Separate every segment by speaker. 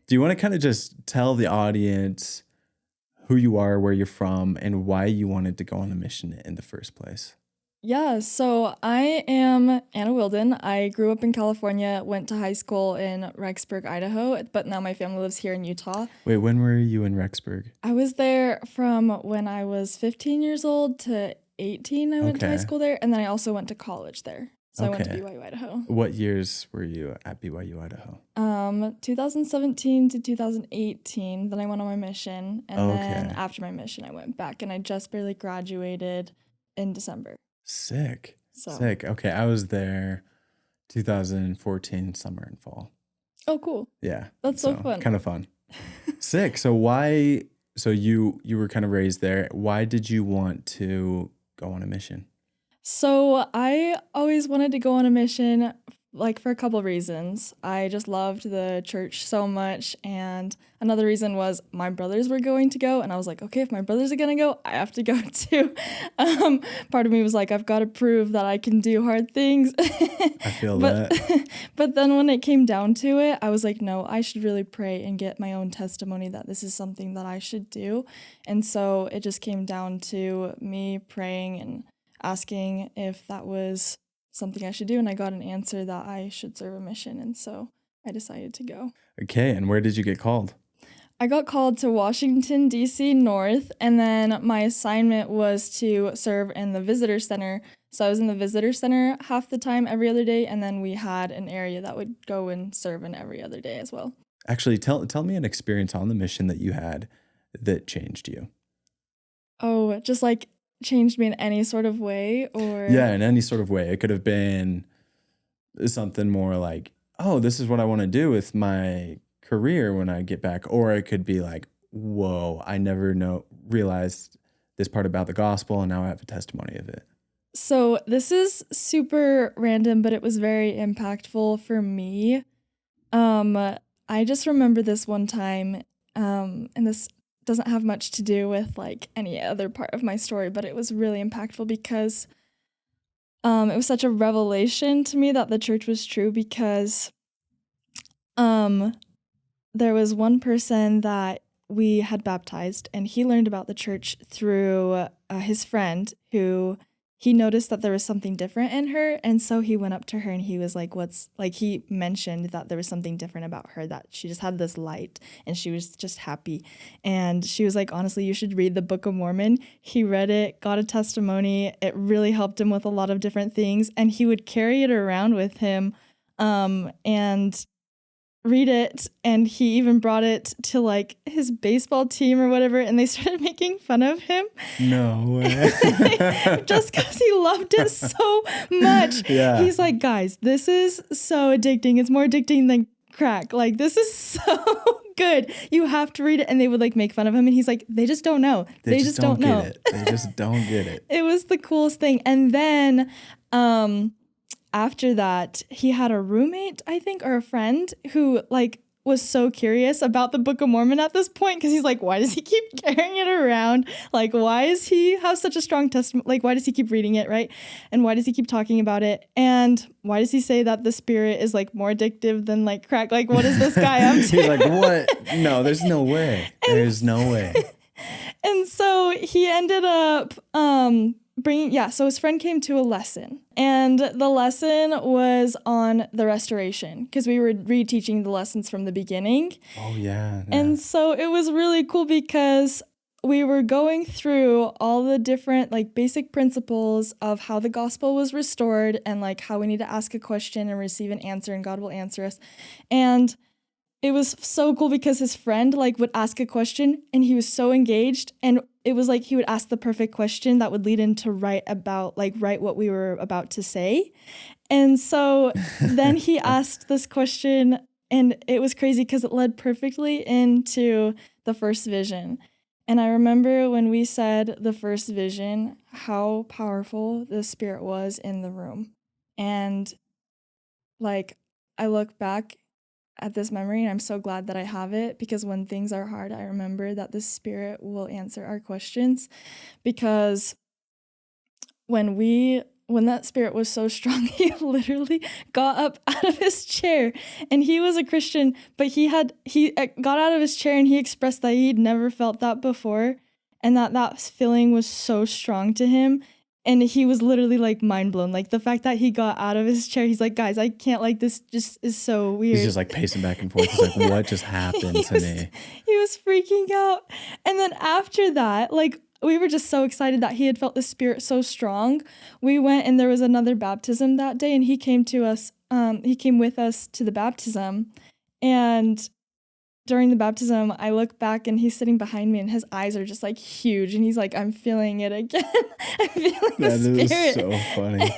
Speaker 1: Do you want to kind of just tell the audience who you are, where you're from, and why you wanted to go on a mission in the first place?
Speaker 2: Yeah, so I am Anna Willden. I grew up in California, went to high school in Rexburg, Idaho, but now my family lives here in Utah.
Speaker 1: Wait, when were you in Rexburg?
Speaker 2: I was there from when I was 15 years old to 18. I went to high
Speaker 1: Okay.
Speaker 2: school there, and then I also went to college there. So I went to
Speaker 1: Okay.
Speaker 2: BYU, Idaho.
Speaker 1: What years were you at BYU, Idaho?
Speaker 2: 2017 to 2018. Then I went on my mission, and then
Speaker 1: Okay.
Speaker 2: after my mission, I went back, and I just barely graduated in December.
Speaker 1: Sick.
Speaker 2: So,
Speaker 1: Sick. Okay, I was there 2014 summer and fall.
Speaker 2: oh, cool.
Speaker 1: Yeah.
Speaker 2: That's so fun.
Speaker 1: Kind of fun. Sick. So why so you were kind of raised there. Why did you want to go on a mission?
Speaker 2: So I always wanted to go on a mission, like for a couple of reasons. I just loved the church so much, and another reason was my brothers were going to go, and I was like, okay, if my brothers are gonna go, I have to go too. Part of me was like, I've got to prove that I can do hard things.
Speaker 1: I feel that.
Speaker 2: But then when it came down to it, I was like, no, I should really pray and get my own testimony that this is something that I should do. And so it just came down to me praying and asking if that was something I should do, and I got an answer that I should serve a mission, and so I decided to go.
Speaker 1: Okay, and where did you get called?
Speaker 2: I got called to Washington, D.C. North, and then my assignment was to serve in the visitor center. So I was in the visitor center half the time every other day, and then we had an area that would go and serve in every other day as well.
Speaker 1: Actually, tell me an experience on the mission that you had that changed you.
Speaker 2: Oh, just like changed me in any sort of way, or
Speaker 1: Yeah, in any sort of way. It could have been something more like, oh, this is what I want to do with my career when I get back. Or it could be like, whoa, I never realized this part about the gospel, and now I have a testimony of it.
Speaker 2: So this is super random, but it was very impactful for me. I just remember this one time, and this doesn't have much to do with like any other part of my story, but it was really impactful because it was such a revelation to me that the church was true, because there was one person that we had baptized, and he learned about the church through his friend, who he noticed that there was something different in her, and so he went up to her and he was like, he mentioned that there was something different about her, that she just had this light and she was just happy. And she was like, honestly, you should read the Book of Mormon. He read it, got a testimony. It really helped him with a lot of different things, and he would carry it around with him and read it, and he even brought it to like his baseball team or whatever, and they started making fun of him.
Speaker 1: No way.
Speaker 2: Just because he loved it so much.
Speaker 1: Yeah.
Speaker 2: He's like, guys, this is so addicting. It's more addicting than crack. Like, this is so good. You have to read it. And they would like make fun of him, and he's like, they just don't know. They just don't know.
Speaker 1: Get it. They just don't get it.
Speaker 2: It was the coolest thing. And then after that, he had a roommate, I think, or a friend who like was so curious about the Book of Mormon at this point, because he's like, why does he keep carrying it around? Like, why does he have such a strong testimony? Like, why does he keep reading it, right? And why does he keep talking about it? And why does he say that the spirit is like more addictive than like crack? Like, what is this guy up to?
Speaker 1: He's like, what? No, there's no way. There's no way.
Speaker 2: And so he ended up so his friend came to a lesson, and the lesson was on the restoration, because we were reteaching the lessons from the beginning.
Speaker 1: Oh, yeah.
Speaker 2: And so it was really cool because we were going through all the different like basic principles of how the gospel was restored, and like how we need to ask a question and receive an answer, and God will answer us. And it was so cool because his friend like would ask a question, and he was so engaged, and it was like he would ask the perfect question that would lead into write what we were about to say. And so then he asked this question, and it was crazy because it led perfectly into the first vision. And I remember when we said the first vision, how powerful the Spirit was in the room. And like, I look back at this memory, and I'm so glad that I have it, because when things are hard, I remember that the Spirit will answer our questions. Because when we when that spirit was so strong, he literally got up out of his chair, and he was a Christian, but he got out of his chair and he expressed that he'd never felt that before, and that feeling was so strong to him. And he was literally like mind blown. Like the fact that he got out of his chair, he's like, guys, I can't, like, this just is so weird.
Speaker 1: He's just like pacing back and forth. He's like,
Speaker 2: Yeah.
Speaker 1: what just happened to me?
Speaker 2: He was freaking out. And then after that, like, we were just so excited that he had felt the spirit so strong. We went, and there was another baptism that day, and he came with us to the baptism. And during the baptism, I look back and he's sitting behind me, and his eyes are just like huge, and he's like, I'm feeling it again. I'm feeling the spirit.
Speaker 1: That is so funny.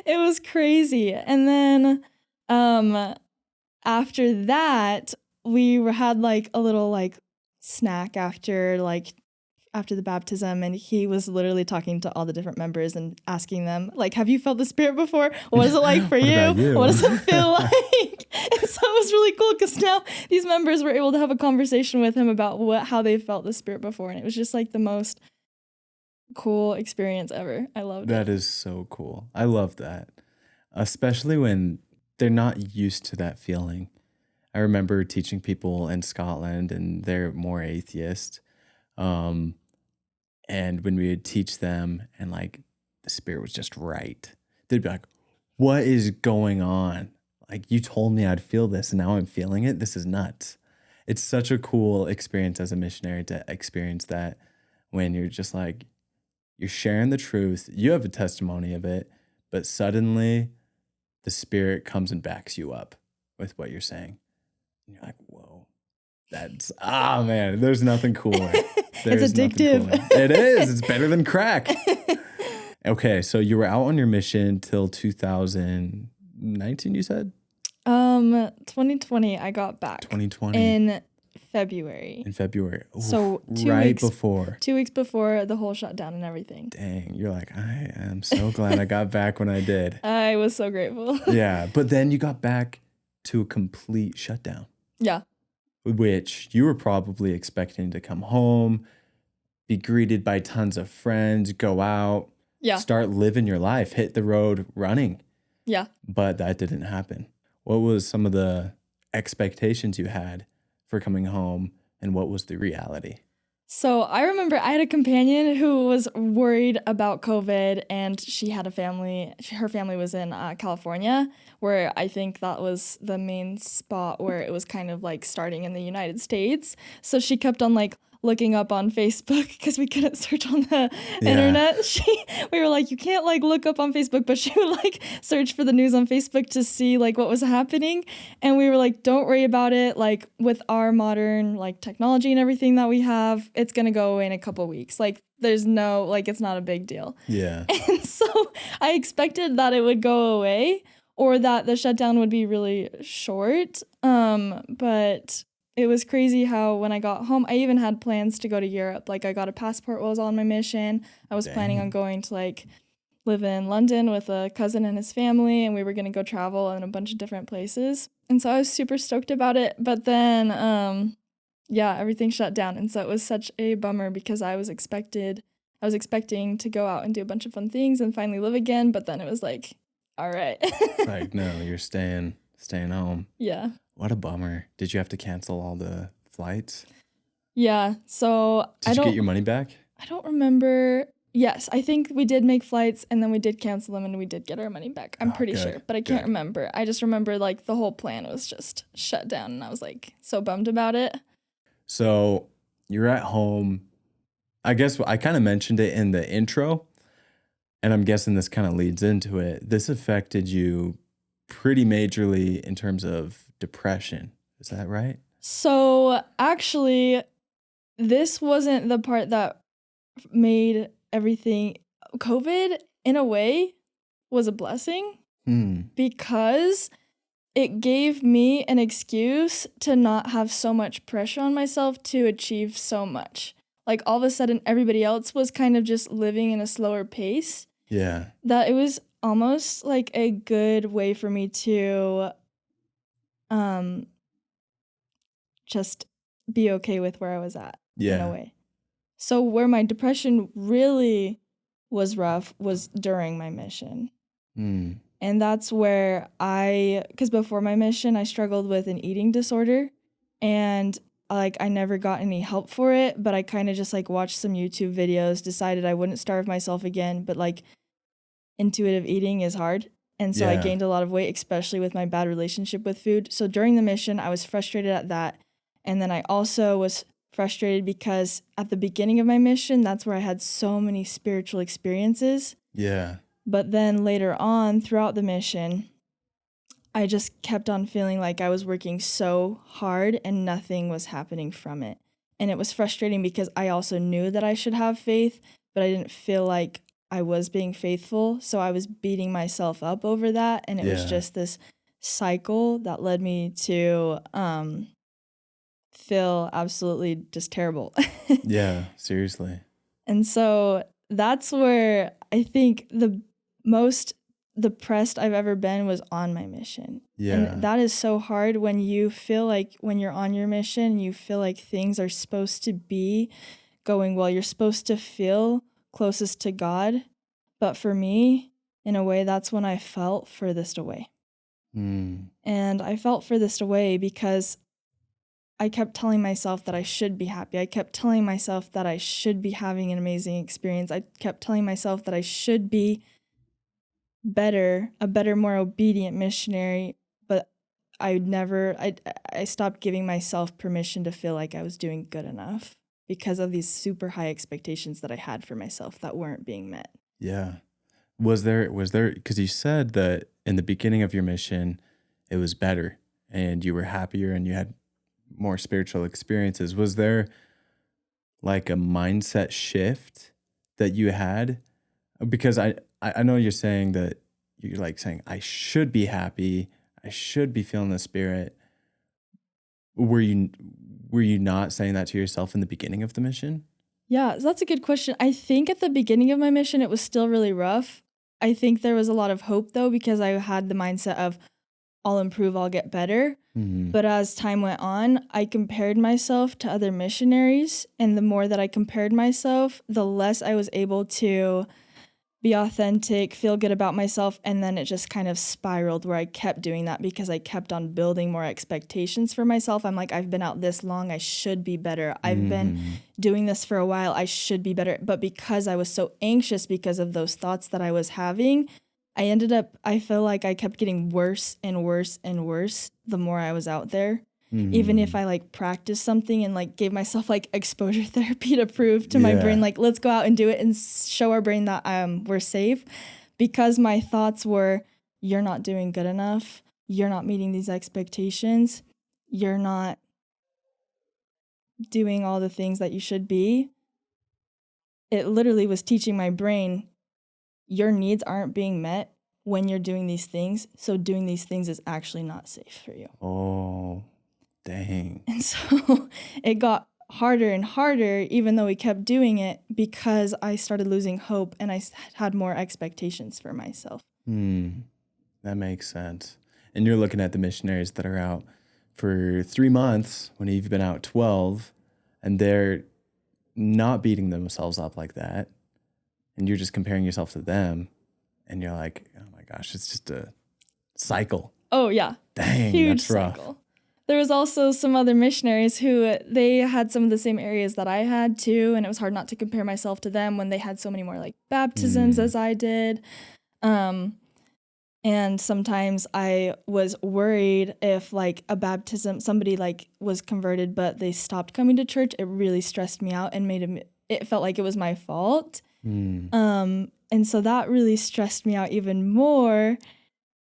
Speaker 2: It was crazy. And then after that, we had like a little like snack after the baptism, and he was literally talking to all the different members and asking them, like, have you felt the spirit before? What is it like for you? What does it feel like? And so it was really cool because now these members were able to have a conversation with him about how they felt the spirit before, and it was just like the most cool experience ever. I loved it.
Speaker 1: That is so cool. I love that, especially when they're not used to that feeling. I remember teaching people in Scotland, and they're more atheist. And when we would teach them and like the spirit was just right, they'd be like, what is going on? Like, you told me I'd feel this and now I'm feeling it. This is nuts. It's such a cool experience as a missionary to experience that, when you're just like, you're sharing the truth. You have a testimony of it, but suddenly the spirit comes and backs you up with what you're saying. And you're like, whoa. That's, man, there's nothing cooler.
Speaker 2: It's addictive.
Speaker 1: It is. It's better than crack. Okay, so you were out on your mission till 2019, you said?
Speaker 2: 2020, I got back.
Speaker 1: 2020.
Speaker 2: In February.
Speaker 1: Ooh,
Speaker 2: so 2 weeks before the whole shutdown and everything.
Speaker 1: Dang, you're like, I am so glad I got back when I did.
Speaker 2: I was so grateful.
Speaker 1: Yeah, but then you got back to a complete shutdown.
Speaker 2: Yeah.
Speaker 1: Which you were probably expecting to come home, be greeted by tons of friends, go out, start living your life, hit the road running.
Speaker 2: Yeah.
Speaker 1: But that didn't happen. What was some of the expectations you had for coming home, and what was the reality?
Speaker 2: So I remember I had a companion who was worried about COVID, and she had a family. Her family was in California, where I think that was the main spot where it was kind of like starting in the United States. So she kept on like looking up on Facebook because we couldn't search on the internet. We were like, you can't like look up on Facebook, but she would like search for the news on Facebook to see like what was happening. And we were like, don't worry about it. Like, with our modern like technology and everything that we have, it's going to go in a couple weeks. Like, there's no, like, it's not a big deal.
Speaker 1: Yeah.
Speaker 2: And so I expected that it would go away, or that the shutdown would be really short. But it was crazy how when I got home, I even had plans to go to Europe. Like, I got a passport while I was on my mission. I was planning on going to like live in London with a cousin and his family, and we were going to go travel in a bunch of different places. And so I was super stoked about it. But then, everything shut down. And so it was such a bummer because I was expecting to go out and do a bunch of fun things and finally live again. But then it was like, all right.
Speaker 1: It's like, no, you're staying home.
Speaker 2: Yeah.
Speaker 1: What a bummer. Did you have to cancel all the flights?
Speaker 2: Yeah. So
Speaker 1: Did you get your money back?
Speaker 2: I don't remember. Yes, I think we did make flights, and then we did cancel them, and we did get our money back. I'm pretty sure, but I can't remember. I just remember like the whole plan was just shut down, and I was like so bummed about it.
Speaker 1: So you're at home. I guess I kind of mentioned it in the intro, and I'm guessing this kind of leads into it. This affected you pretty majorly in terms of depression. Is that right?
Speaker 2: So actually, this wasn't the part that made everything. COVID, in a way, was a blessing because it gave me an excuse to not have so much pressure on myself to achieve so much. Like, all of a sudden, everybody else was kind of just living in a slower pace.
Speaker 1: Yeah.
Speaker 2: That it was almost like a good way for me to just be okay with where I was at in a way. So where my depression really was rough was during my mission.
Speaker 1: Mm.
Speaker 2: And that's where because before my mission, I struggled with an eating disorder, and like I never got any help for it, but I kind of just like watched some YouTube videos, decided I wouldn't starve myself again, but like intuitive eating is hard. And so I
Speaker 1: Yeah.
Speaker 2: gained a lot of weight, especially with my bad relationship with food. So during the mission, I was frustrated at that. And then I also was frustrated because at the beginning of my mission, that's where I had so many spiritual experiences.
Speaker 1: Yeah.
Speaker 2: But then later on throughout the mission, I just kept on feeling like I was working so hard and nothing was happening from it. And it was frustrating because I also knew that I should have faith, but I didn't feel like I was being faithful. So I was beating myself up over that. And it was
Speaker 1: Yeah.
Speaker 2: just this cycle that led me to feel absolutely just terrible.
Speaker 1: Yeah. Seriously.
Speaker 2: And so that's where I think the most depressed I've ever been was on my mission.
Speaker 1: Yeah.
Speaker 2: And that is so hard when you feel like when you're on your mission, you feel like things are supposed to be going well. You're supposed to feel closest to God. But for me, in a way, that's when I felt furthest away.
Speaker 1: Mm.
Speaker 2: And I felt furthest away because I kept telling myself that I should be happy. I kept telling myself that I should be having an amazing experience. I kept telling myself that I should be a better, more obedient missionary. But I stopped giving myself permission to feel like I was doing good enough because of these super high expectations that I had for myself that weren't being met.
Speaker 1: Yeah. Was there, because you said that in the beginning of your mission, it was better and you were happier and you had more spiritual experiences. Was there like a mindset shift that you had? Because I know you're saying that you're like saying, I should be happy. I should be feeling the spirit. Were you not saying that to yourself in the beginning of the mission?
Speaker 2: Yeah, so that's a good question. I think at the beginning of my mission, it was still really rough. I think there was a lot of hope, though, because I had the mindset of I'll improve, I'll get better.
Speaker 1: Mm-hmm.
Speaker 2: But as time went on, I compared myself to other missionaries. And the more that I compared myself, the less I was able to be authentic, feel good about myself. And then it just kind of spiraled where I kept doing that because I kept on building more expectations for myself. I'm like, I've been out this long, I should be better. I've been doing this for a while, I should be better. But because I was so anxious because of those thoughts that I was having, I feel like I kept getting worse and worse and worse the more I was out there. Even if I like practiced something and like gave myself like exposure therapy to prove to my brain, like, let's go out and do it and show our brain that we're safe. Because my thoughts were, you're not doing good enough. You're not meeting these expectations. You're not doing all the things that you should be. It literally was teaching my brain, your needs aren't being met when you're doing these things. So doing these things is actually not safe for you.
Speaker 1: Oh, dang.
Speaker 2: And so it got harder and harder, even though we kept doing it, because I started losing hope and I had more expectations for myself.
Speaker 1: That makes sense. And you're looking at the missionaries that are out for 3 months when you've been out 12, and they're not beating themselves up like that. And you're just comparing yourself to them. And you're like, oh my gosh, it's just a cycle.
Speaker 2: Oh, yeah.
Speaker 1: Dang,
Speaker 2: Huge
Speaker 1: that's rough.
Speaker 2: cycle. There was also some other missionaries who they had some of the same areas that I had too, and it was hard not to compare myself to them when they had so many more like baptisms as I did. And sometimes I was worried if like a baptism, somebody like was converted but they stopped coming to church. It really stressed me out and it felt like it was my fault. And so that really stressed me out even more.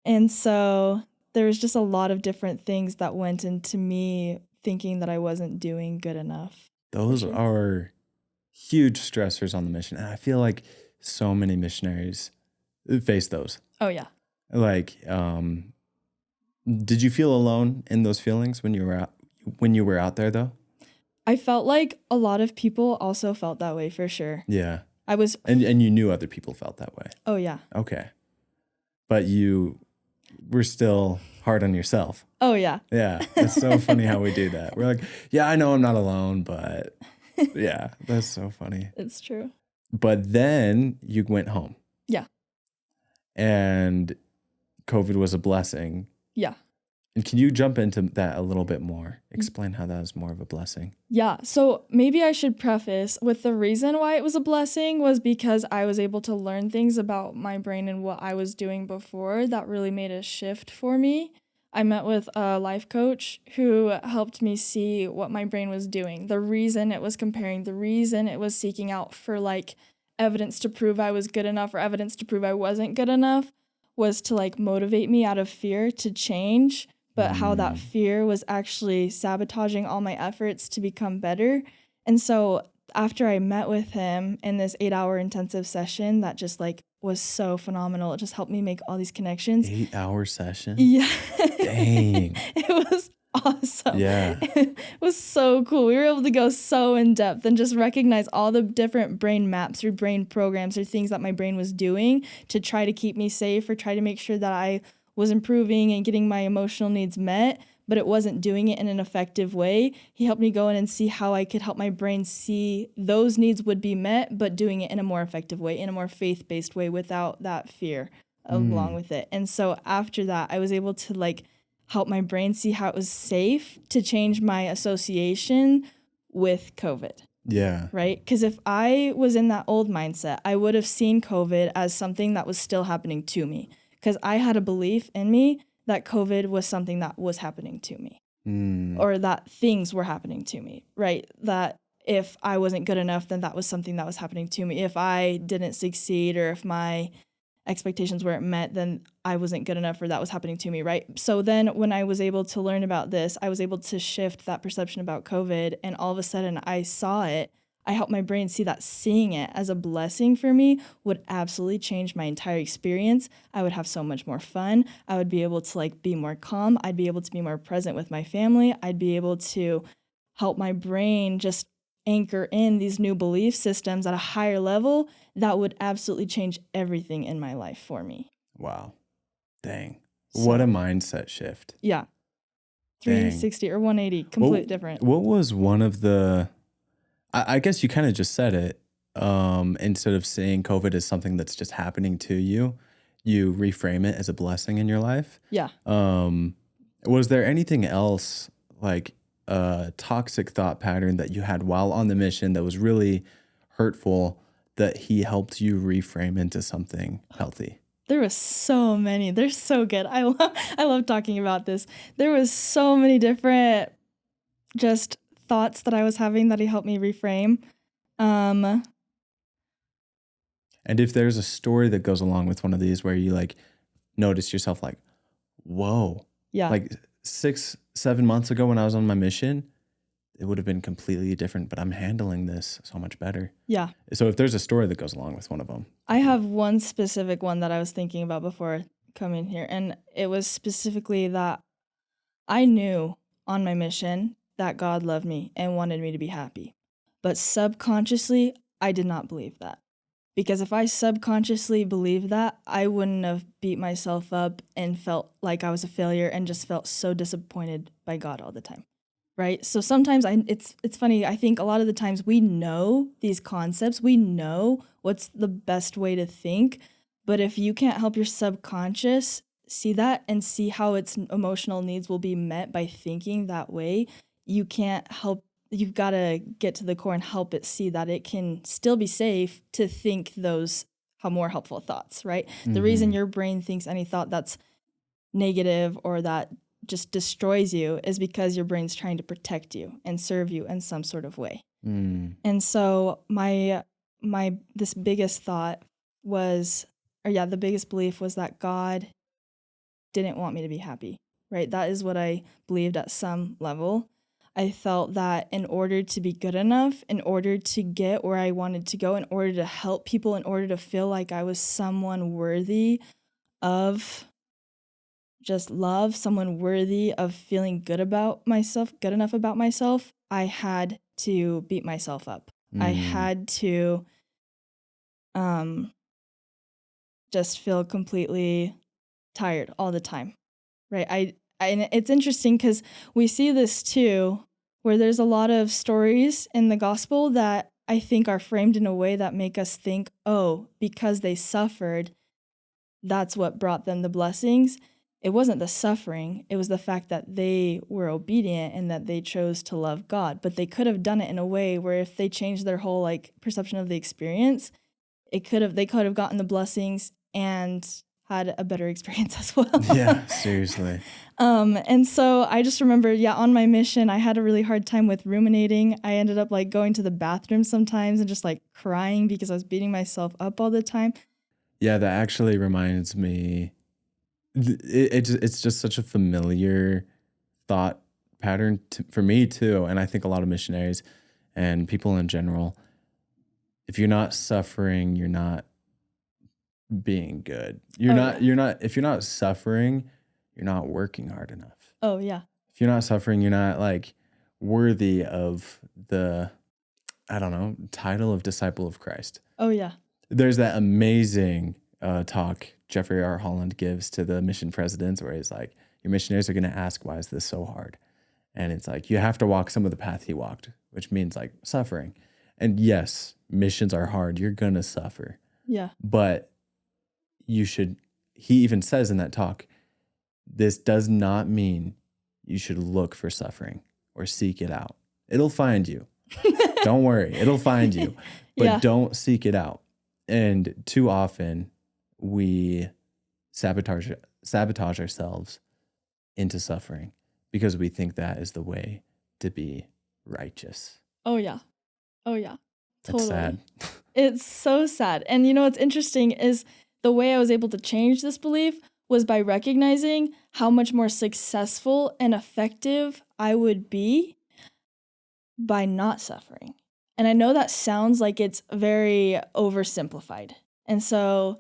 Speaker 2: And so there was just a lot of different things that went into me thinking that I wasn't doing good enough.
Speaker 1: Those are huge stressors on the mission. And I feel like so many missionaries face those.
Speaker 2: Oh, yeah.
Speaker 1: Like, did you feel alone in those feelings when you were out there though?
Speaker 2: I felt like a lot of people also felt that way for sure.
Speaker 1: Yeah.
Speaker 2: I was
Speaker 1: And you knew other people felt that way.
Speaker 2: Oh, yeah.
Speaker 1: Okay. But you were still hard on yourself.
Speaker 2: Oh, yeah.
Speaker 1: Yeah. It's so funny how we do that. We're like, yeah, I know I'm not alone, but yeah, that's so funny.
Speaker 2: It's true.
Speaker 1: But then you went home
Speaker 2: Yeah.
Speaker 1: and COVID was a blessing.
Speaker 2: Yeah.
Speaker 1: And can you jump into that a little bit more? Explain how that was more of a blessing.
Speaker 2: Yeah. So maybe I should preface with the reason why it was a blessing was because I was able to learn things about my brain and what I was doing before that really made a shift for me. I met with a life coach who helped me see what my brain was doing, the reason it was comparing, the reason it was seeking out for like evidence to prove I was good enough or evidence to prove I wasn't good enough was to like motivate me out of fear to change, but how that fear was actually sabotaging all my efforts to become better. And so after I met with him in this 8-hour intensive session that just like was so phenomenal, it just helped me make all these connections.
Speaker 1: 8-hour session?
Speaker 2: Yeah.
Speaker 1: Dang.
Speaker 2: It was awesome.
Speaker 1: Yeah.
Speaker 2: It was so cool. We were able to go so in depth and just recognize all the different brain maps or brain programs or things that my brain was doing to try to keep me safe or try to make sure that I was improving and getting my emotional needs met, but it wasn't doing it in an effective way. He helped me go in and see how I could help my brain see those needs would be met, but doing it in a more effective way, in a more faith-based way without that fear along with it. And so after that, I was able to like help my brain see how it was safe to change my association with COVID.
Speaker 1: Yeah.
Speaker 2: Right? Because if I was in that old mindset, I would have seen COVID as something that was still happening to me. Because I had a belief in me that COVID was something that was happening to me or that things were happening to me, right? That if I wasn't good enough, then that was something that was happening to me. If I didn't succeed or if my expectations weren't met, then I wasn't good enough or that was happening to me, right? So then when I was able to learn about this, I was able to shift that perception about COVID, and all of a sudden I saw it. I helped my brain see that seeing it as a blessing for me would absolutely change my entire experience. I would have so much more fun. I would be able to like be more calm. I'd be able to be more present with my family. I'd be able to help my brain just anchor in these new belief systems at a higher level that would absolutely change everything in my life for me.
Speaker 1: Wow. Dang.
Speaker 2: So,
Speaker 1: what a mindset shift.
Speaker 2: Yeah.
Speaker 1: Dang.
Speaker 2: 360 or 180, completely different.
Speaker 1: What was one of the, I guess you kind of just said it, instead of seeing COVID as something that's just happening to you, you reframe it as a blessing in your life.
Speaker 2: Yeah.
Speaker 1: Was there anything else like a toxic thought pattern that you had while on the mission that was really hurtful that he helped you reframe into something healthy?
Speaker 2: There was so many. They're so good. I love talking about this. There was so many different just thoughts that I was having that he helped me reframe.
Speaker 1: And if there's a story that goes along with one of these where you like notice yourself like, whoa,
Speaker 2: Yeah.
Speaker 1: like 6-7 months ago when I was on my mission, it would have been completely different, but I'm handling this so much better.
Speaker 2: Yeah.
Speaker 1: So if there's a story that goes along with one of them.
Speaker 2: I have one specific one that I was thinking about before coming here, and it was specifically that I knew on my mission that God loved me and wanted me to be happy. But subconsciously, I did not believe that. Because if I subconsciously believed that, I wouldn't have beat myself up and felt like I was a failure and just felt so disappointed by God all the time. Right? So sometimes it's funny. I think a lot of the times we know these concepts, we know what's the best way to think, but if you can't help your subconscious see that and see how its emotional needs will be met by thinking that way, you can't help. You've got to get to the core and help it see that it can still be safe to think those more helpful thoughts, right? The reason your brain thinks any thought that's negative or that just destroys you is because your brain's trying to protect you and serve you in some sort of way. And so this biggest thought was, the biggest belief was that God didn't want me to be happy, right? That is what I believed at some level. I felt that in order to be good enough, in order to get where I wanted to go, in order to help people, in order to feel like I was someone worthy of just love, someone worthy of feeling good about myself, good enough about myself, I had to beat myself up. I had to just feel completely tired all the time, right? And it's interesting because we see this too, where there's a lot of stories in the gospel that I think, are framed in a way that make us think, oh, because they suffered, that's what brought them the blessings. It wasn't the suffering. It was the fact that they were obedient and that they chose to love God. But they could have done it in a way where if they changed their whole like perception of the experience, they could have gotten the blessings and had a better experience as well.
Speaker 1: Yeah, seriously.
Speaker 2: And so I just remember, on my mission, I had a really hard time with ruminating. I ended up like going to the bathroom sometimes and just like crying because I was beating myself up all the time.
Speaker 1: Yeah, that actually reminds me. It's just such a familiar thought pattern for me too, and I think a lot of missionaries and people in general. If you're not suffering, you're not being good. If you're not suffering, you're not working hard enough.
Speaker 2: Oh yeah.
Speaker 1: If you're not suffering, you're not like worthy of the, I don't know, title of disciple of Christ.
Speaker 2: Oh yeah.
Speaker 1: There's that amazing talk Jeffrey R. Holland gives to the mission presidents where he's like, your missionaries are going to ask, why is this so hard? And it's like, you have to walk some of the path he walked, which means like suffering. And yes, missions are hard. You're going to suffer.
Speaker 2: Yeah.
Speaker 1: But he even says in that talk, this does not mean you should look for suffering or seek it out. It'll find you. Don't worry. It'll find you. But don't seek it out. And too often we sabotage ourselves into suffering because we think that is the way to be righteous.
Speaker 2: Oh yeah. Oh yeah. Totally.
Speaker 1: It's sad.
Speaker 2: It's so sad. And you know what's interesting is the way I was able to change this belief was by recognizing how much more successful and effective I would be by not suffering. And I know that sounds like it's very oversimplified. And so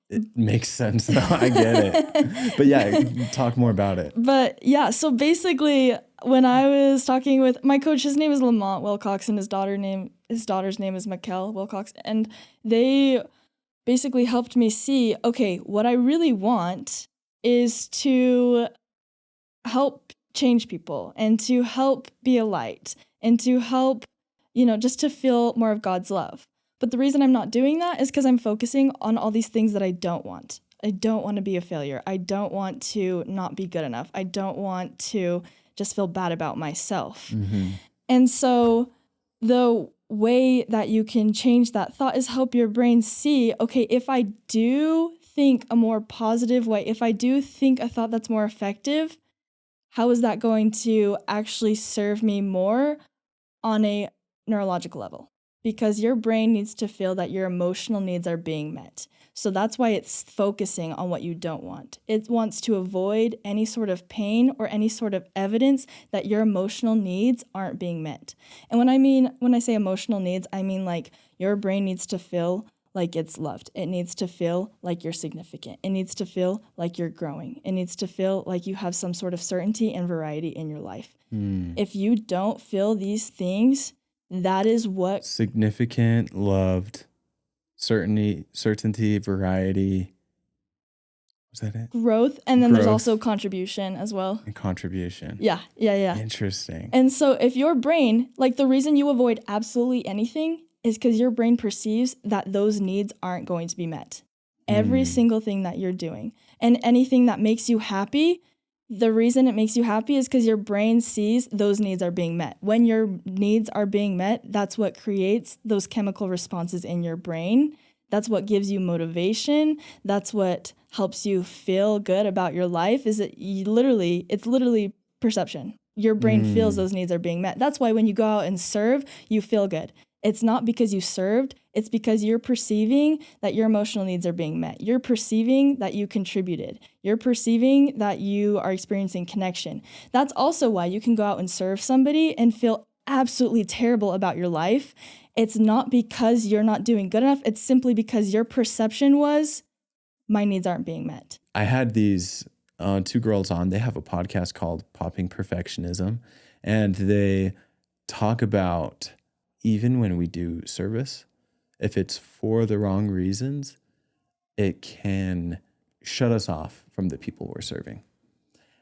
Speaker 1: it makes sense though. I get it. But yeah, talk more about it.
Speaker 2: But yeah, so basically when I was talking with my coach, his name is Lamont Wilcox and his daughter's name is Mikkel Wilcox. And they basically helped me see, okay, what I really want is to help change people and to help be a light and to help, just to feel more of God's love. But the reason I'm not doing that is because I'm focusing on all these things that I don't want. I don't want to be a failure. I don't want to not be good enough. I don't want to just feel bad about myself. Mm-hmm. And so the way that you can change that thought is help your brain see, okay, if I do think a more positive way, if I do think a thought that's more effective, how is that going to actually serve me more on a neurological level? Because your brain needs to feel that your emotional needs are being met. So that's why it's focusing on what you don't want. It wants to avoid any sort of pain or any sort of evidence that your emotional needs aren't being met. And when I say emotional needs, I mean like your brain needs to feel like it's loved. It needs to feel like you're significant. It needs to feel like you're growing. It needs to feel like you have some sort of certainty and variety in your life. If you don't feel these things, that is what
Speaker 1: significant, loved, certainty, variety. Was that it?
Speaker 2: Growth, and then there's also contribution as well.
Speaker 1: And contribution.
Speaker 2: Yeah.
Speaker 1: Interesting.
Speaker 2: And so if your brain, like the reason you avoid absolutely anything is because your brain perceives that those needs aren't going to be met. Every single thing that you're doing. And anything that makes you happy, the reason it makes you happy is because your brain sees those needs are being met. When your needs are being met, that's what creates those chemical responses in your brain. That's what gives you motivation. That's what helps you feel good about your life. It's literally perception. Your brain feels those needs are being met. That's why when you go out and serve, you feel good. It's not because you served, it's because you're perceiving that your emotional needs are being met. You're perceiving that you contributed. You're perceiving that you are experiencing connection. That's also why you can go out and serve somebody and feel absolutely terrible about your life. It's not because you're not doing good enough. It's simply because your perception was, my needs aren't being met.
Speaker 1: I had these two girls on. They have a podcast called Popping Perfectionism, and they talk about even when we do service, if it's for the wrong reasons, it can shut us off from the people we're serving.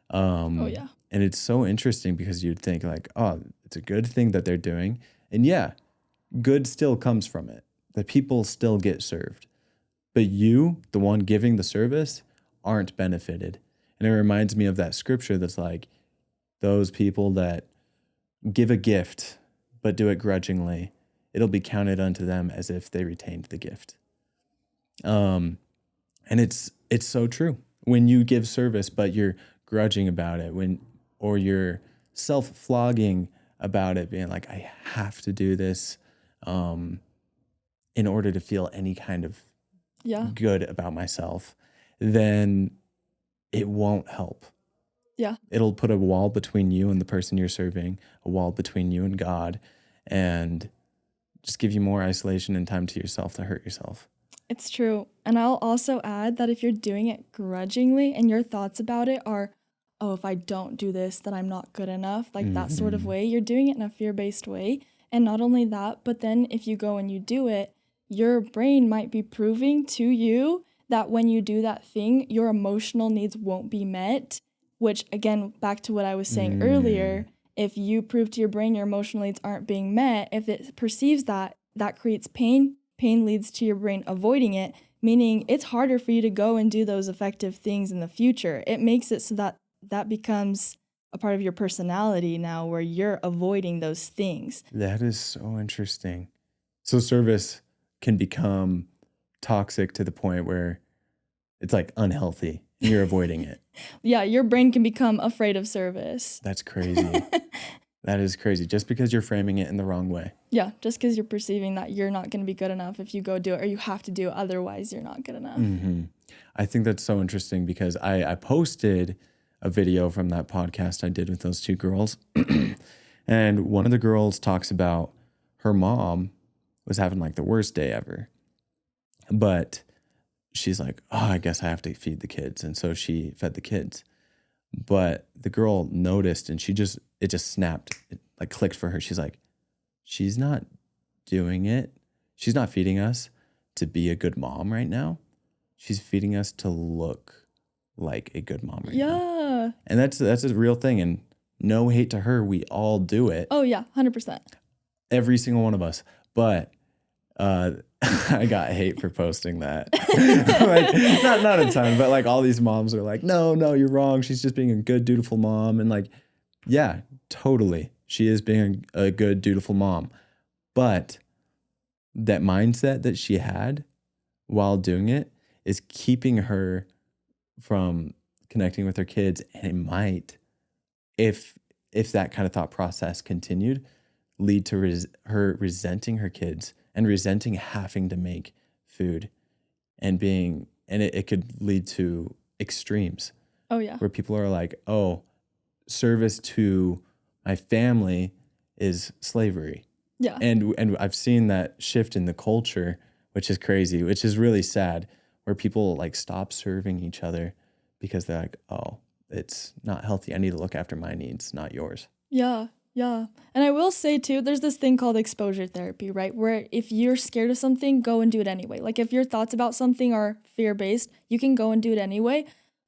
Speaker 1: And it's so interesting because you'd think like, oh, it's a good thing that they're doing. And yeah, good still comes from it. The people still get served. But you, the one giving the service, aren't benefited. And it reminds me of that scripture that's like, those people that give a gift but do it grudgingly, it'll be counted unto them as if they retained the gift. And it's so true. When you give service but you're grudging about it, or you're self-flogging about it, being like, I have to do this in order to feel any kind of good about myself, then it won't help.
Speaker 2: Yeah.
Speaker 1: It'll put a wall between you and the person you're serving, a wall between you and God, and just give you more isolation and time to yourself to hurt yourself.
Speaker 2: It's true. And I'll also add that if you're doing it grudgingly and your thoughts about it are, oh, if I don't do this, then I'm not good enough, like that sort of way, you're doing it in a fear-based way. And not only that, but then if you go and you do it, your brain might be proving to you that when you do that thing, your emotional needs won't be met, which again, back to what I was saying earlier, if you prove to your brain your emotional needs aren't being met, if it perceives that, that creates pain. Pain leads to your brain avoiding it, meaning it's harder for you to go and do those effective things in the future. It makes it so that that becomes a part of your personality now where you're avoiding those things.
Speaker 1: That is so interesting. So service can become toxic to the point where it's like unhealthy and you're avoiding it.
Speaker 2: Yeah, your brain can become afraid of service.
Speaker 1: That's crazy. That is crazy. Just because you're framing it in the wrong way.
Speaker 2: Yeah, just because you're perceiving that you're not going to be good enough if you go do it, or you have to do it, otherwise you're not good enough.
Speaker 1: I think that's so interesting because I posted a video from that podcast I did with those two girls. And one of the girls talks about her mom was having like the worst day ever. But she's like, oh, I guess I have to feed the kids. And so she fed the kids. But the girl noticed and it just snapped. It like clicked for her. She's like, she's not doing it. She's not feeding us to be a good mom right now. She's feeding us to look like a good mom right now.
Speaker 2: Yeah.
Speaker 1: And that's a real thing. And no hate to her. We all do it.
Speaker 2: Oh, yeah, 100%.
Speaker 1: Every single one of us. But I got hate for posting that. Like, not a ton, but like all these moms are like, no, you're wrong. She's just being a good, dutiful mom. And like, yeah, totally. She is being a good, dutiful mom. But that mindset that she had while doing it is keeping her from connecting with her kids. And it might, if that kind of thought process continued, lead to her resenting her kids and resenting having to make food and it could lead to extremes.
Speaker 2: Oh, yeah.
Speaker 1: Where people are like, oh, service to my family is slavery.
Speaker 2: Yeah.
Speaker 1: And I've seen that shift in the culture, which is crazy, which is really sad, where people like stop serving each other because they're like, oh, it's not healthy. I need to look after my needs, not yours.
Speaker 2: Yeah. Yeah. And I will say too, there's this thing called exposure therapy, right? Where if you're scared of something, go and do it anyway. Like if your thoughts about something are fear-based, you can go and do it anyway.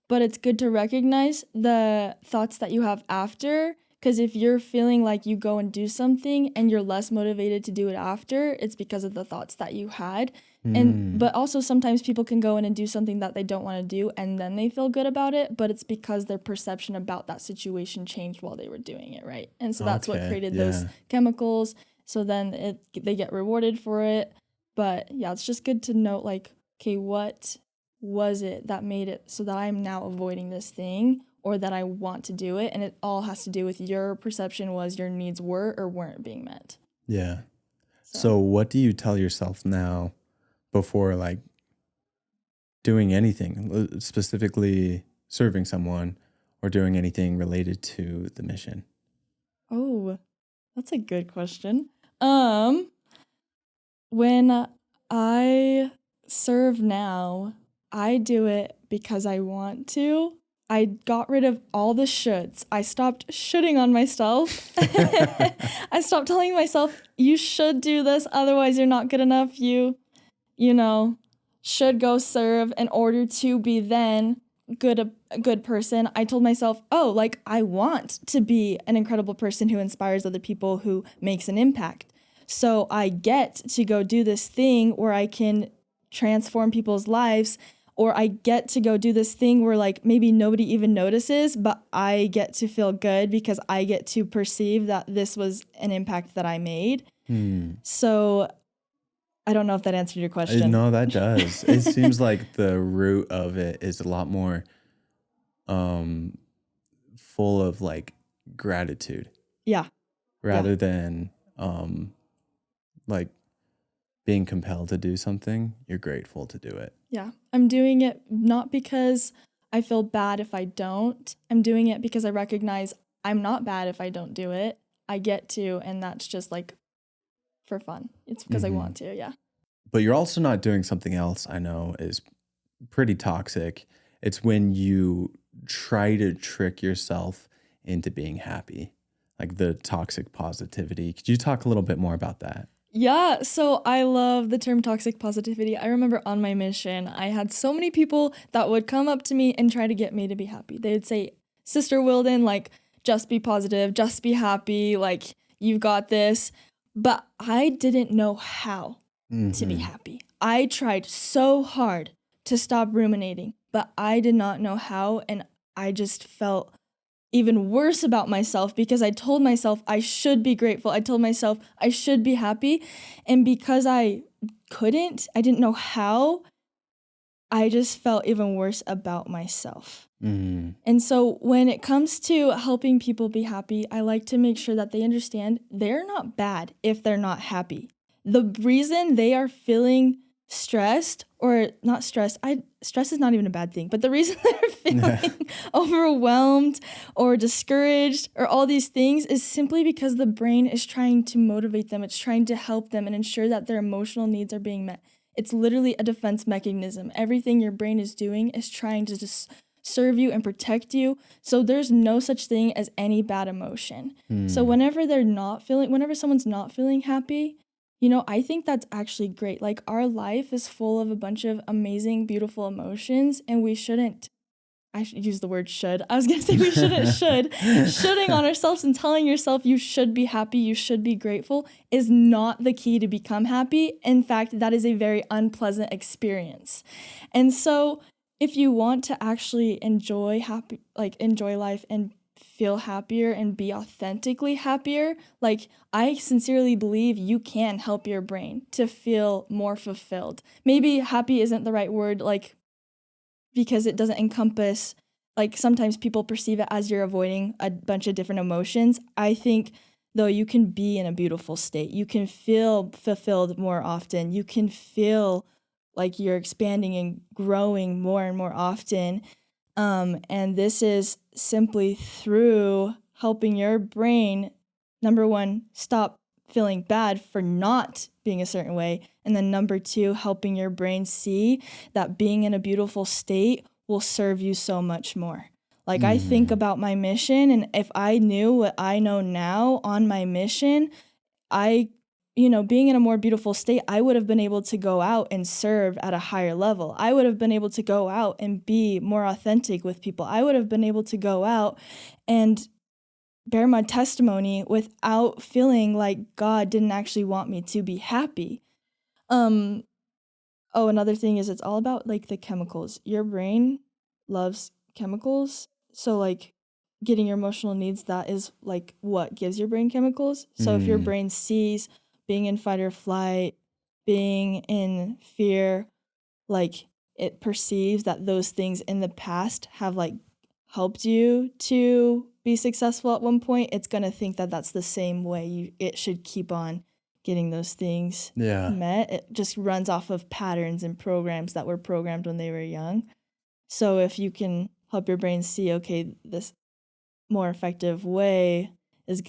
Speaker 2: But it's good to recognize the thoughts that you have after. Because if you're feeling like you go and do something and you're less motivated to do it after, it's because of the thoughts that you had. But also sometimes people can go in and do something that they don't want to do and then they feel good about it, but it's because their perception about that situation changed while they were doing it, right? And so that's what created those chemicals. So then they get rewarded for it. But yeah, it's just good to note like, okay, what was it that made it so that I'm now avoiding this thing or that I want to do it? And it all has to do with your perception was your needs were or weren't being met.
Speaker 1: Yeah. So what do you tell yourself now before like doing anything, specifically serving someone or doing anything related to the mission?
Speaker 2: Oh, that's a good question. When I serve now, I do it because I want to. I got rid of all the shoulds. I stopped shoulding on myself. I stopped telling myself, you should do this, otherwise you're not good enough. You should go serve in order to be then a good person. I told myself, oh, like I want to be an incredible person who inspires other people, who makes an impact. So I get to go do this thing where I can transform people's lives, or I get to go do this thing where like maybe nobody even notices, but I get to feel good because I get to perceive that this was an impact that I made. So I don't know if that answered your question.
Speaker 1: No, that does. It seems like the root of it is a lot more full of like gratitude.
Speaker 2: Yeah.
Speaker 1: Rather than like being compelled to do something, you're grateful to do it.
Speaker 2: Yeah. I'm doing it not because I feel bad if I don't. I'm doing it because I recognize I'm not bad if I don't do it. I get to, and that's just like for fun. It's because I want to, yeah.
Speaker 1: But you're also not doing something else I know is pretty toxic. It's when you try to trick yourself into being happy, like the toxic positivity. Could you talk a little bit more about that?
Speaker 2: Yeah, so I love the term toxic positivity. I remember on my mission, I had so many people that would come up to me and try to get me to be happy. They would say, Sister Willden, like, just be positive, just be happy, like, you've got this. But I didn't know how to be happy. I tried so hard to stop ruminating, but I did not know how, and I just felt even worse about myself because I told myself I should be grateful. I told myself I should be happy. And because I didn't know how, I just felt even worse about myself. And so when it comes to helping people be happy, I like to make sure that they understand they're not bad if they're not happy. The reason they are feeling stressed or not stressed, stress is not even a bad thing, but the reason they're feeling overwhelmed or discouraged or all these things is simply because the brain is trying to motivate them. It's trying to help them and ensure that their emotional needs are being met. It's literally a defense mechanism. Everything your brain is doing is trying to just serve you and protect you. So there's no such thing as any bad emotion. So whenever someone's not feeling happy, I think that's actually great. Like, our life is full of a bunch of amazing, beautiful emotions, and we shouldn't, I should use the word should. I was going to say we shouldn't Shoulding on ourselves and telling yourself you should be happy, you should be grateful is not the key to become happy. In fact, that is a very unpleasant experience. And so if you want to actually enjoy life and feel happier and be authentically happier, like, I sincerely believe you can help your brain to feel more fulfilled. Maybe happy isn't the right word, like, because it doesn't encompass, like, sometimes people perceive it as you're avoiding a bunch of different emotions. I think, though, you can be in a beautiful state. You can feel fulfilled more often. You can feel like you're expanding and growing more and more often. And this is simply through helping your brain, number one, stop feeling bad for not being a certain way. And then number two, helping your brain see that being in a beautiful state will serve you so much more. Like, I think about my mission, and if I knew what I know now on my mission, being in a more beautiful state, I would have been able to go out and serve at a higher level. I would have been able to go out and be more authentic with people. I would have been able to go out and bear my testimony without feeling like God didn't actually want me to be happy. Another thing is, it's all about, like, the chemicals. Your brain loves chemicals. So, like, getting your emotional needs, that is, like, what gives your brain chemicals. So if your brain sees being in fight or flight, being in fear, like, it perceives that those things in the past have, like, helped you to be successful at one point, it's going to think that that's the same way it should keep on getting those things met. It just runs off of patterns and programs that were programmed when they were young. So if you can help your brain see, okay, this more effective way is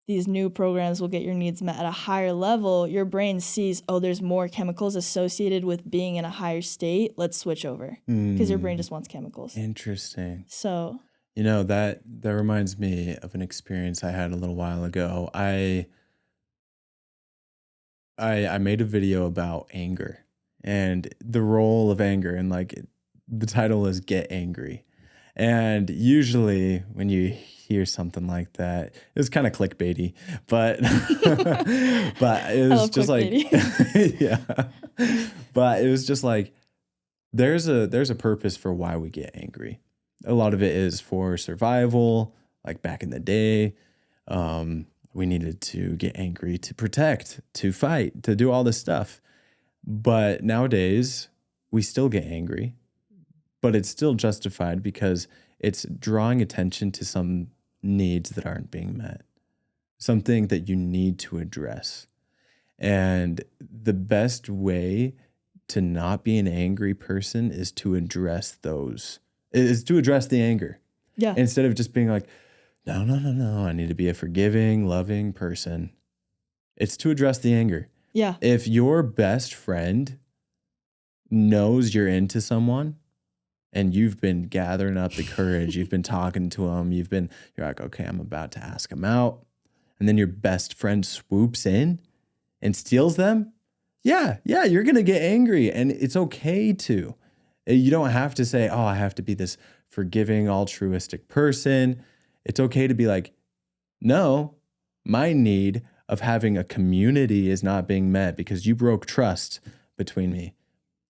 Speaker 2: these new programs will get your needs met at a higher level, your brain sees, oh, there's more chemicals associated with being in a higher state. Let's switch over, because your brain just wants chemicals.
Speaker 1: Interesting.
Speaker 2: So,
Speaker 1: that reminds me of an experience I had a little while ago. I made a video about anger and the role of anger, and, like, the title is Get Angry. And usually when you hear something like that, it was kind of clickbaity, but but it
Speaker 2: I
Speaker 1: was
Speaker 2: love
Speaker 1: just like
Speaker 2: clickbaity.
Speaker 1: yeah. But it was just like there's a purpose for why we get angry. A lot of it is for survival, like back in the day. We needed to get angry to protect, to fight, to do all this stuff. But nowadays, we still get angry, but it's still justified because it's drawing attention to some needs that aren't being met, something that you need to address. And the best way to not be an angry person is to address the anger.
Speaker 2: Yeah.
Speaker 1: Instead of just being like, no, no, no, no, I need to be a forgiving, loving person. It's to address the anger.
Speaker 2: Yeah.
Speaker 1: If your best friend knows you're into someone and you've been gathering up the courage, you've been talking to them, you're like, okay, I'm about to ask them out. And then your best friend swoops in and steals them. Yeah, you're going to get angry, and it's okay to. You don't have to say, oh, I have to be this forgiving, altruistic person. It's okay to be like, no, my need of having a community is not being met because you broke trust between me.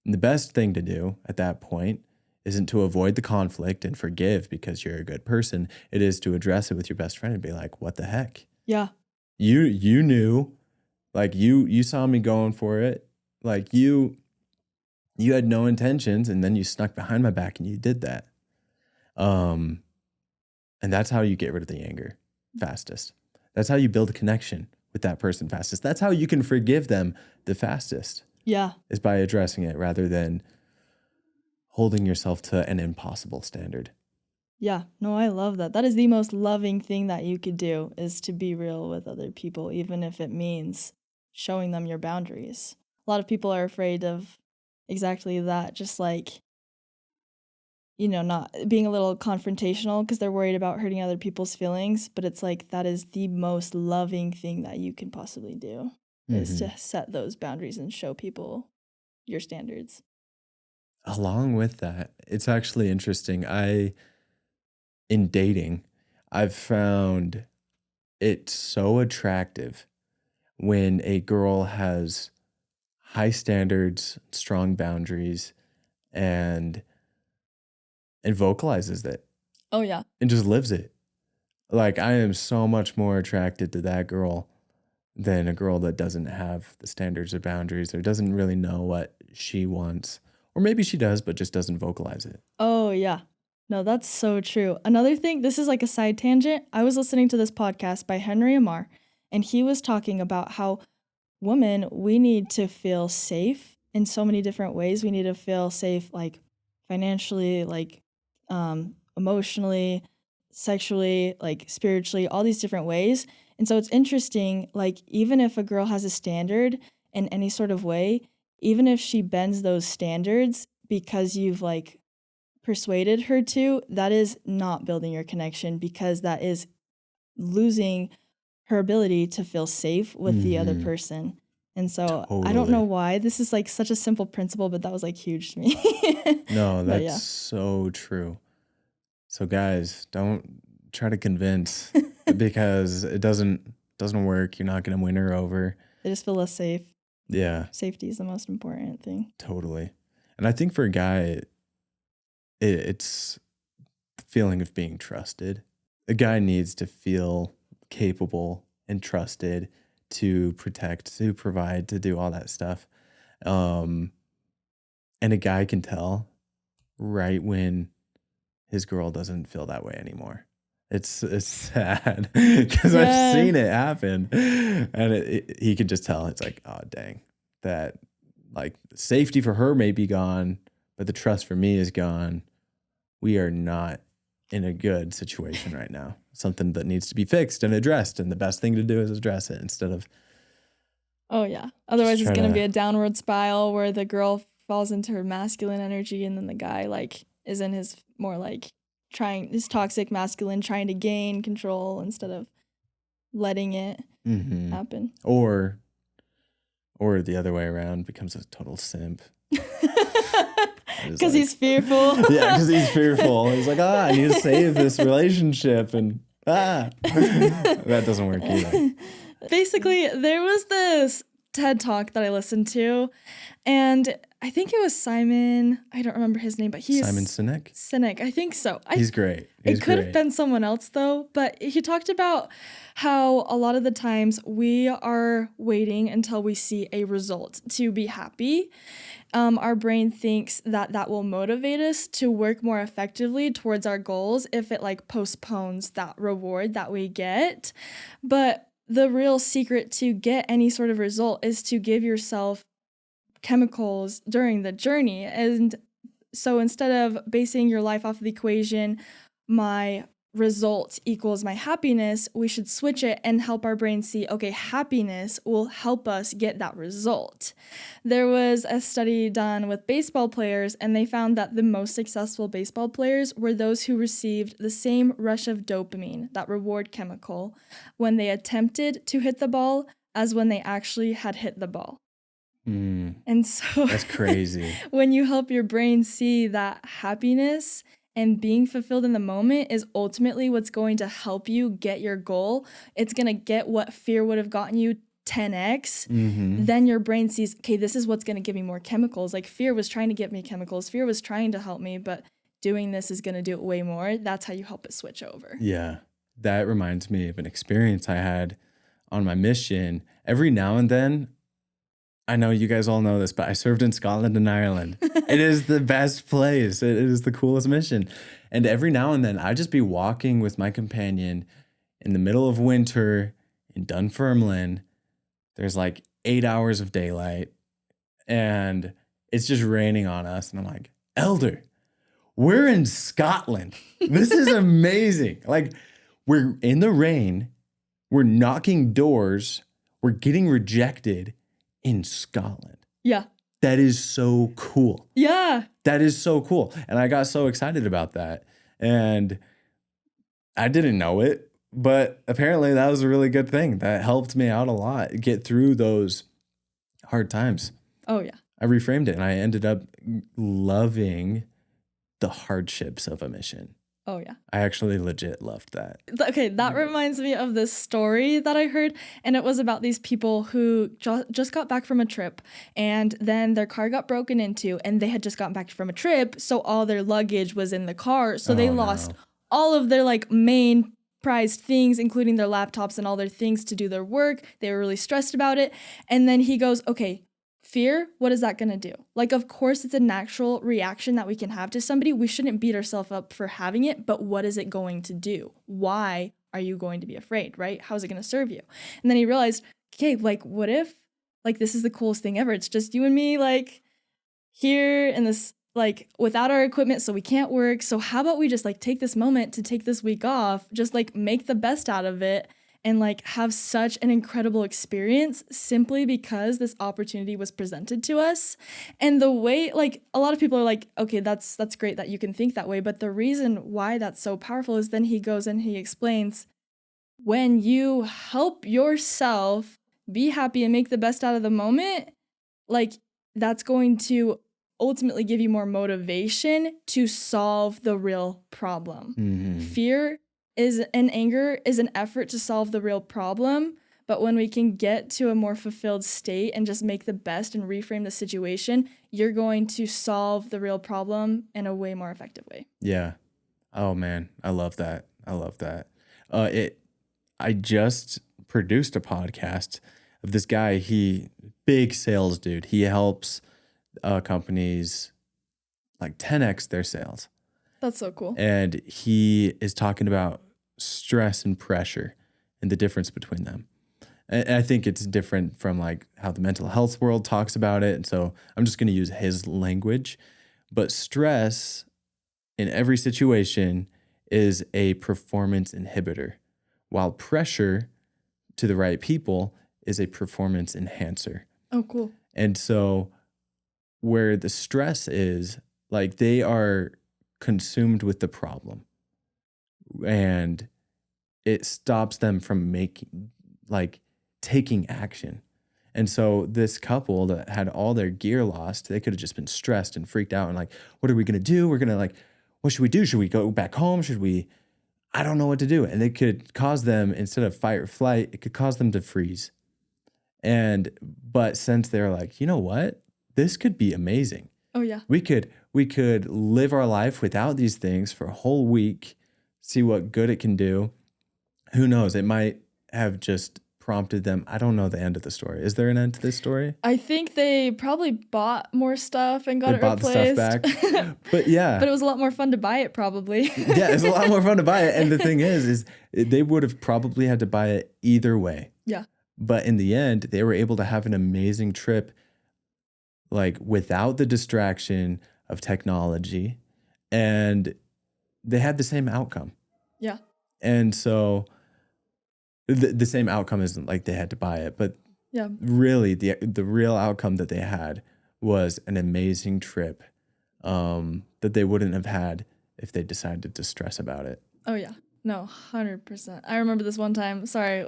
Speaker 1: And the best thing to do at that point isn't to avoid the conflict and forgive because you're a good person. It is to address it with your best friend and be like, what the heck?
Speaker 2: Yeah.
Speaker 1: You knew, like you saw me going for it. Like you had no intentions, and then you snuck behind my back and you did that. And that's how you get rid of the anger fastest. That's how you build a connection with that person fastest. That's how you can forgive them the fastest.
Speaker 2: Yeah.
Speaker 1: Is by addressing it rather than holding yourself to an impossible standard.
Speaker 2: Yeah. No, I love that. That is the most loving thing that you could do, is to be real with other people, even if it means showing them your boundaries. A lot of people are afraid of exactly that, just like, not being a little confrontational because they're worried about hurting other people's feelings. But it's like, that is the most loving thing that you can possibly do, is to set those boundaries and show people your standards.
Speaker 1: Along with that, it's actually interesting. In dating, I've found it so attractive when a girl has high standards, strong boundaries, and vocalizes it.
Speaker 2: Oh, yeah.
Speaker 1: And just lives it. Like, I am so much more attracted to that girl than a girl that doesn't have the standards or boundaries or doesn't really know what she wants. Or maybe she does, but just doesn't vocalize it.
Speaker 2: Oh, yeah. No, that's so true. Another thing, this is like a side tangent. I was listening to this podcast by Henry Amar, and he was talking about how women, we need to feel safe in so many different ways. We need to feel safe, like financially, like emotionally, sexually, like spiritually, all these different ways. And so it's interesting, like, even if a girl has a standard in any sort of way, even if she bends those standards because you've like persuaded her to, that is not building your connection, because that is losing her ability to feel safe with the other person. And so I don't know why this is like such a simple principle, but that was like huge to me.
Speaker 1: No, that's so true. So guys, don't try to convince because it doesn't work. You're not going to win her over.
Speaker 2: They just feel less safe.
Speaker 1: Yeah.
Speaker 2: Safety is the most important thing.
Speaker 1: Totally. And I think for a guy, it's the feeling of being trusted. A guy needs to feel capable and trusted to protect, to provide, to do all that stuff. And a guy can tell right when his girl doesn't feel that way anymore. It's sad because I've seen it happen, and he can just tell. It's like, oh dang, that like safety for her may be gone, but the trust for me is gone. We are not in a good situation right now. Something that needs to be fixed and addressed, and the best thing to do is address it instead of.
Speaker 2: Oh yeah. Otherwise, it's gonna be a downward spiral where the girl falls into her masculine energy, and then the guy like is in his more like his toxic masculine, trying to gain control instead of letting it happen.
Speaker 1: Or the other way around, becomes a total simp.
Speaker 2: Because he's fearful.
Speaker 1: Yeah, because he's fearful. He's like, I need to save this relationship. And that doesn't work either.
Speaker 2: Basically, there was this TED Talk that I listened to, and I think it was Simon. I don't remember his name, but he's
Speaker 1: Simon Sinek?
Speaker 2: Sinek, I think so.
Speaker 1: He's great.
Speaker 2: It could have been someone else though, but he talked about how a lot of the times we are waiting until we see a result to be happy. Our brain thinks that will motivate us to work more effectively towards our goals if it like postpones that reward that we get. But the real secret to get any sort of result is to give yourself chemicals during the journey. And so instead of basing your life off of the equation, my result equals my happiness, we should switch it and help our brain see, okay, happiness will help us get that result. There was a study done with baseball players, and they found that the most successful baseball players were those who received the same rush of dopamine, that reward chemical, when they attempted to hit the ball as when they actually had hit the ball. And so
Speaker 1: that's crazy.
Speaker 2: When you help your brain see that happiness and being fulfilled in the moment is ultimately what's going to help you get your goal, it's going to get what fear would have gotten you 10x. Then your brain sees, okay, this is what's going to give me more chemicals. Like fear was trying to give me chemicals. Fear was trying to help me, but doing this is going to do it way more. That's how you help it switch over.
Speaker 1: Yeah. That reminds me of an experience I had on my mission. Every now and then, I know you guys all know this, but I served in Scotland and Ireland. It is the best place. It is the coolest mission. And every now and then, I'd just be walking with my companion in the middle of winter in Dunfermline. There's like 8 hours of daylight, and it's just raining on us. And I'm like, Elder, we're in Scotland. This is amazing. Like, we're in the rain. We're knocking doors. We're getting rejected in Scotland.
Speaker 2: Yeah.
Speaker 1: That is so cool.
Speaker 2: Yeah.
Speaker 1: That is so cool. And I got so excited about that. And I didn't know it, but apparently that was a really good thing. That helped me out a lot, get through those hard times.
Speaker 2: Oh, yeah.
Speaker 1: I reframed it and I ended up loving the hardships of a mission.
Speaker 2: Oh, yeah.
Speaker 1: I actually legit loved that.
Speaker 2: Okay, that reminds me of this story that I heard, and it was about these people who just got back from a trip, and then their car got broken into, and they had just gotten back from a trip, so all their luggage was in the car, so they lost all of their like main prized things, including their laptops and all their things to do their work. They were really stressed about it, and then he goes, okay, fear, what is that going to do? Like, of course, it's a natural reaction that we can have to somebody. We shouldn't beat ourselves up for having it, but what is it going to do? Why are you going to be afraid, right? How is it going to serve you? And then he realized, okay, like, what if, like, this is the coolest thing ever. It's just you and me, like, here in this, like, without our equipment, so we can't work. So how about we just, like, take this moment to take this week off, just, like, make the best out of it, and like have such an incredible experience simply because this opportunity was presented to us. And the way, like, a lot of people are like, okay, that's great that you can think that way. But the reason why that's so powerful is then he goes and he explains, when you help yourself be happy and make the best out of the moment, like, that's going to ultimately give you more motivation to solve the real problem. Fear and anger is an effort to solve the real problem. But when we can get to a more fulfilled state and just make the best and reframe the situation, you're going to solve the real problem in a way more effective way.
Speaker 1: Yeah. Oh man, I love that. I love that. I just produced a podcast of this guy. Big sales dude. He helps companies like 10x their sales.
Speaker 2: That's so cool.
Speaker 1: And he is talking about stress and pressure and the difference between them. And I think it's different from like how the mental health world talks about it. And so I'm just going to use his language. But stress in every situation is a performance inhibitor, while pressure to the right people is a performance enhancer.
Speaker 2: Oh, cool.
Speaker 1: And so where the stress is, like, they are consumed with the problem, and it stops them from taking action. And so this couple that had all their gear lost, they could have just been stressed and freaked out and like, what are we going to do? We're going to like, what should we do? Should we go back home? I don't know what to do. And it could cause them, instead of fight or flight, it could cause them to freeze. But since they're like, you know what? This could be amazing.
Speaker 2: Oh yeah.
Speaker 1: We could live our life without these things for a whole week, see what good it can do. Who knows? It might have just prompted them. I don't know the end of the story. Is there an end to this story?
Speaker 2: I think they probably bought more stuff and got it
Speaker 1: bought
Speaker 2: replaced.
Speaker 1: the stuff back. But yeah.
Speaker 2: But it was a lot more fun to buy it probably.
Speaker 1: Yeah, it's a lot more fun to buy it. And the thing is they would have probably had to buy it either way.
Speaker 2: Yeah.
Speaker 1: But in the end, they were able to have an amazing trip, like without the distraction of technology, and they had the same outcome.
Speaker 2: Yeah.
Speaker 1: And so the same outcome isn't like they had to buy it, but
Speaker 2: yeah,
Speaker 1: really the real outcome that they had was an amazing trip that they wouldn't have had if they decided to stress about it.
Speaker 2: Oh yeah. No, 100%. I remember this one time. Sorry,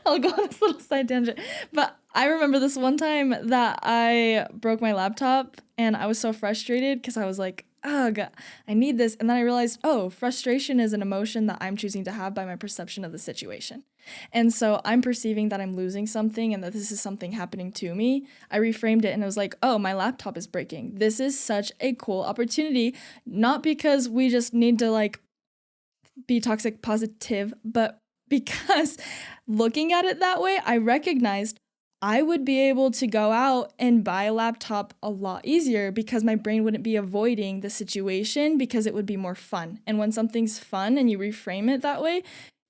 Speaker 2: I'll go on this little side tangent. But I remember this one time that I broke my laptop and I was so frustrated because I was like, ugh, I need this. And then I realized, oh, frustration is an emotion that I'm choosing to have by my perception of the situation. And so I'm perceiving that I'm losing something and that this is something happening to me. I reframed it and it was like, oh, my laptop is breaking. This is such a cool opportunity, not because we just need to like be toxic positive, but because looking at it that way, I recognized I would be able to go out and buy a laptop a lot easier because my brain wouldn't be avoiding the situation because it would be more fun. And when something's fun and you reframe it that way,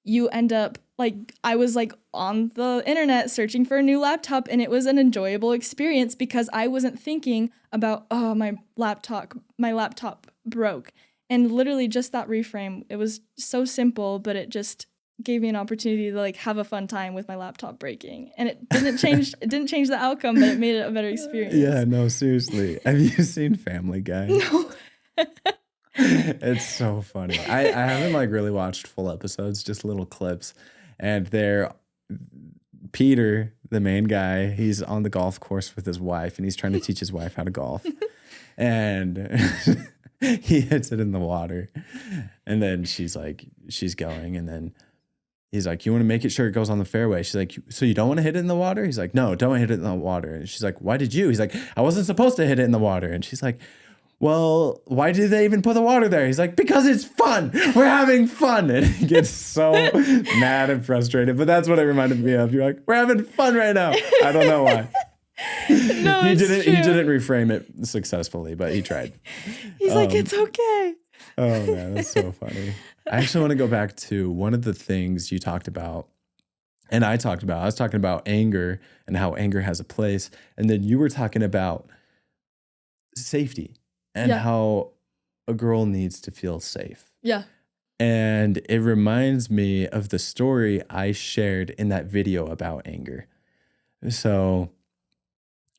Speaker 2: you end up like, I was like on the internet searching for a new laptop and it was an enjoyable experience because I wasn't thinking about, oh, my laptop broke. And literally just that reframe, it was so simple, but it just gave me an opportunity to like have a fun time with my laptop breaking. And it didn't change the outcome, but it made it a better experience.
Speaker 1: Yeah, no, seriously. Have you seen Family Guy?
Speaker 2: No.
Speaker 1: It's so funny. I haven't like really watched full episodes, just little clips. And Peter, the main guy, he's on the golf course with his wife and he's trying to teach his wife how to golf. And he hits it in the water. And then she's going, and then he's like, you want to make it sure it goes on the fairway? She's like, so you don't want to hit it in the water? He's like, no, don't hit it in the water. And she's like, why did you? He's like, I wasn't supposed to hit it in the water. And she's like, well, why did they even put the water there? He's like, because it's fun. We're having fun. And he gets so mad and frustrated. But that's what it reminded me of. You're like, we're having fun right now. I don't know why.
Speaker 2: No,
Speaker 1: he didn't reframe it successfully, but he tried.
Speaker 2: He's like, it's okay.
Speaker 1: Oh man, that's so funny. I actually want to go back to one of the things you talked about, and I talked about. I was talking about anger and how anger has a place, and then you were talking about safety and how a girl needs to feel safe.
Speaker 2: Yeah.
Speaker 1: And it reminds me of the story I shared in that video about anger. So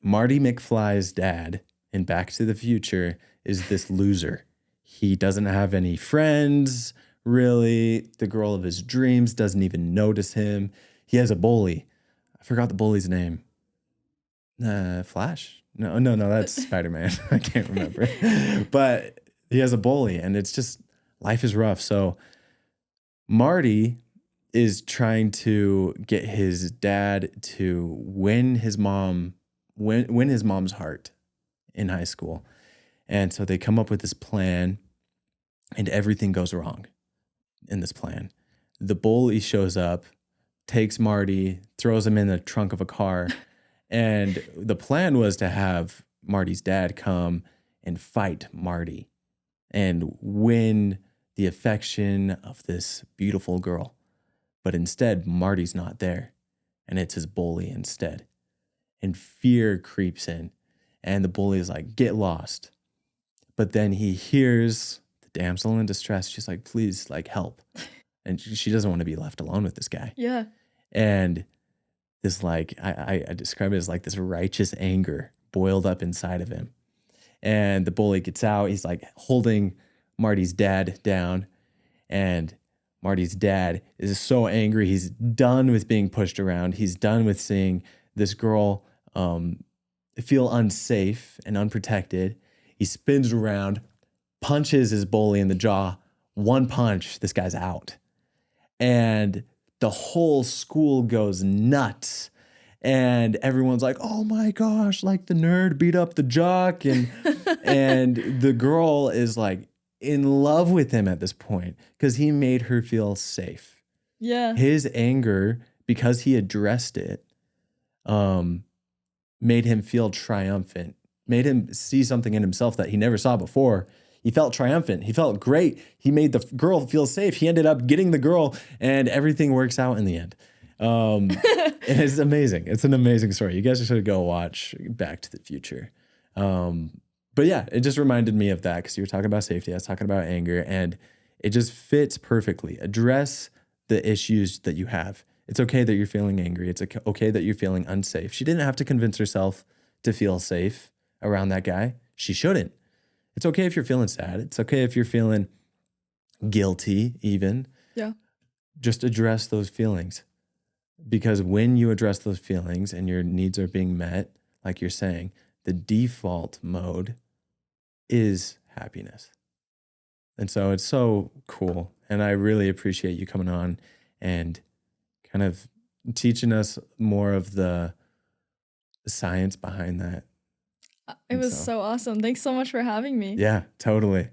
Speaker 1: Marty McFly's dad in Back to the Future is this loser. He doesn't have any friends, really. The girl of his dreams doesn't even notice him. He has a bully. I forgot the bully's name. Flash? No, that's Spider-Man. I can't remember. But he has a bully, and it's just, life is rough. So Marty is trying to get his dad to win his mom's heart in high school. And so they come up with this plan, and everything goes wrong in this plan. The bully shows up, takes Marty, throws him in the trunk of a car. And the plan was to have Marty's dad come and fight Marty and win the affection of this beautiful girl. But instead, Marty's not there, and it's his bully instead. And fear creeps in, and the bully is like, get lost. But then he hears the damsel in distress. She's like, please, like, help. And she doesn't want to be left alone with this guy.
Speaker 2: Yeah.
Speaker 1: And this, like, I describe it as like this righteous anger boiled up inside of him. And the bully gets out. He's like holding Marty's dad down. And Marty's dad is so angry. He's done with being pushed around. He's done with seeing this girl feel unsafe and unprotected. He spins around, punches his bully in the jaw. One punch, this guy's out. And the whole school goes nuts. And everyone's like, oh my gosh, like the nerd beat up the jock. And the girl is like in love with him at this point because he made her feel safe.
Speaker 2: Yeah.
Speaker 1: His anger, because he addressed it, made him feel triumphant, made him see something in himself that he never saw before. He felt triumphant. He felt great. He made the girl feel safe. He ended up getting the girl, and everything works out in the end. And it's amazing. It's an amazing story. You guys should go watch Back to the Future. But yeah, it just reminded me of that because you were talking about safety. I was talking about anger, and it just fits perfectly. Address the issues that you have. It's okay that you're feeling angry. It's okay that you're feeling unsafe. She didn't have to convince herself to feel safe around that guy. She shouldn't. It's okay if you're feeling sad. It's okay if you're feeling guilty even.
Speaker 2: Yeah.
Speaker 1: Just address those feelings. Because when you address those feelings and your needs are being met, like you're saying, the default mode is happiness. And so it's so cool. And I really appreciate you coming on and kind of teaching us more of the science behind that.
Speaker 2: It was so awesome. Thanks so much for having me.
Speaker 1: Yeah, totally.